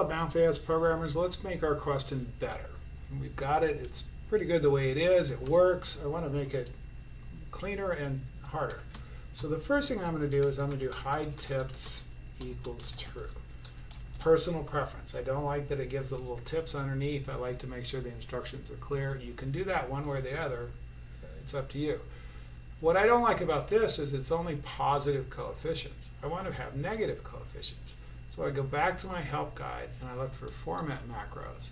up, MathAS programmers. Let's make our question better. We've got it. It's pretty good the way it is. It works. I want to make it cleaner and harder. So the first thing I'm going to do is I'm going to do hide tips equals true. Personal preference. I don't like that it gives the little tips underneath. I like to make sure the instructions are clear. You can do that one way or the other. It's up to you. What I don't like about this is it's only positive coefficients. I want to have negative coefficients. So I go back to my help guide and I look for format macros.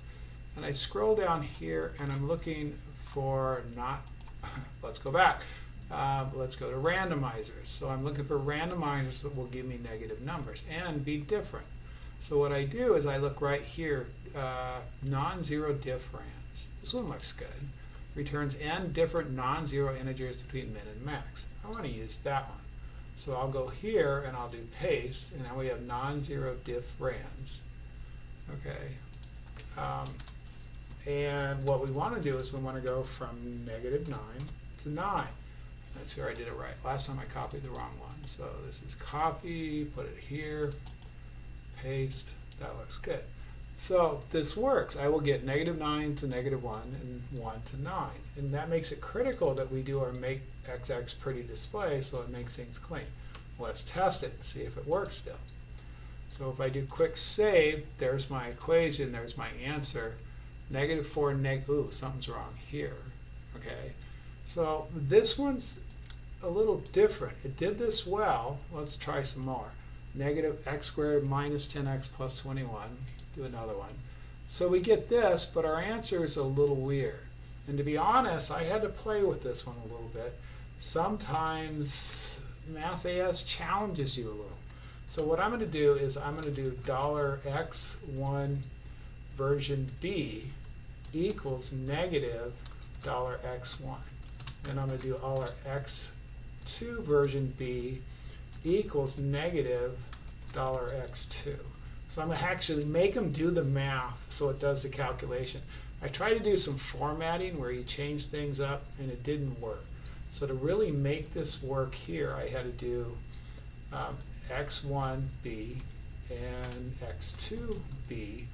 And I scroll down here and I'm looking for let's go back. Let's go to randomizers. So I'm looking for randomizers that will give me negative numbers and be different. So what I do is I look right here, non-zero differans. This one looks good. Returns n different non-zero integers between min and max. I want to use that one. So I'll go here and I'll do paste, and now we have non-zero differans. Okay. And what we want to do is we want to go from -9 to 9. That's sure I did it right. Last time I copied the wrong one. So this is copy, put it here, paste. That looks good. So this works. I will get -9 to -1 and 1 to 9. And that makes it critical that we do our make XX pretty display so it makes things clean. Let's test it and see if it works still. So if I do quick save, there's my equation, there's my answer. -4, ooh, something's wrong here. Okay. So this one's a little different. It did this well. Let's try some more. -x² minus 10x plus 21. Do another one. So we get this, but our answer is a little weird. And to be honest, I had to play with this one a little bit. Sometimes MathAS challenges you a little. So what I'm going to do is I'm going to do $x1 version B equals negative $x1. And I'm going to do $x2 version B equals negative $x2. So I'm going to actually make them do the math so it does the calculation. I tried to do some formatting where you change things up and it didn't work. So to really make this work here, I had to do x1b and x2b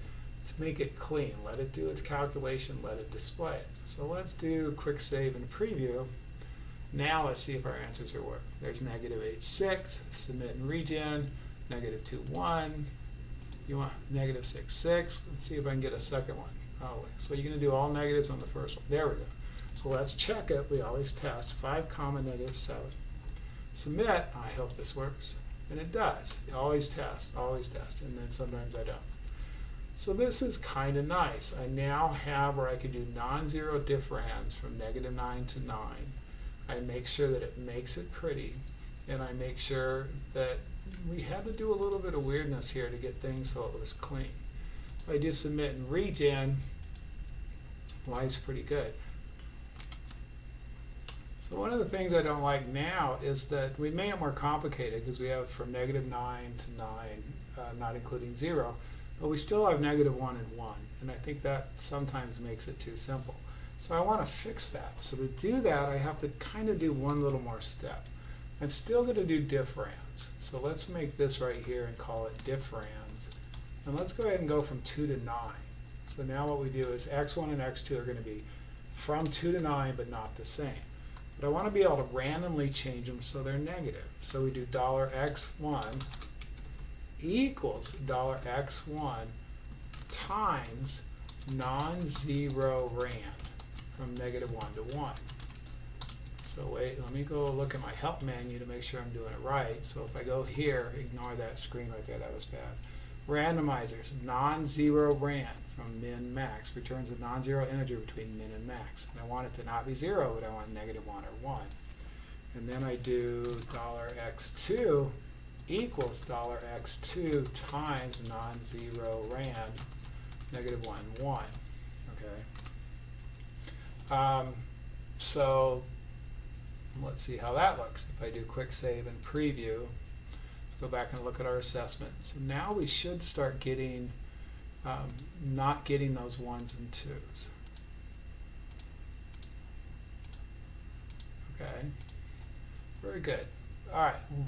to make it clean. Let it do its calculation, let it display it. So let's do quick save and preview. Now let's see if our answers are work. There's -8,6, submit and regen, -2,1. You want -6,6. Let's see if I can get a second one. Oh, so you're going to do all negatives on the first one. There we go. So let's check it. We always test. 5, -7. Submit. I hope this works. And it does. You always test, and then sometimes I don't. So this is kind of nice. I now have where I can do non-zero differans from -9 to 9. I make sure that it makes it pretty, and I make sure that we had to do a little bit of weirdness here to get things so it was clean. If I do submit and regen, life's pretty good. So one of the things I don't like now is that we made it more complicated because we have from -9 to 9, not including 0, but we still have -1 and 1, and I think that sometimes makes it too simple. So I want to fix that. So to do that, I have to kind of do one little more step. I'm still going to do differans. So let's make this right here and call it differans. And let's go ahead and go from 2 to 9. So now what we do is x1 and x2 are going to be from 2 to 9, but not the same. But I want to be able to randomly change them so they're negative. So we do $x1 equals $x1 times non-zero rand from -1 to 1. So wait, let me go look at my help menu to make sure I'm doing it right. So if I go here, ignore that screen right there, that was bad. Randomizers, non-zero rand from min max returns a non-zero integer between min and max. And I want it to not be 0, but I want -1 or 1. And then I do $x2 equals $x2 times non-zero rand, -1, 1. Okay. So let's see how that looks. If I do quick save and preview, let's go back and look at our assessment. So now we should start getting, not getting those 1s and 2s. Okay. Very good. All right.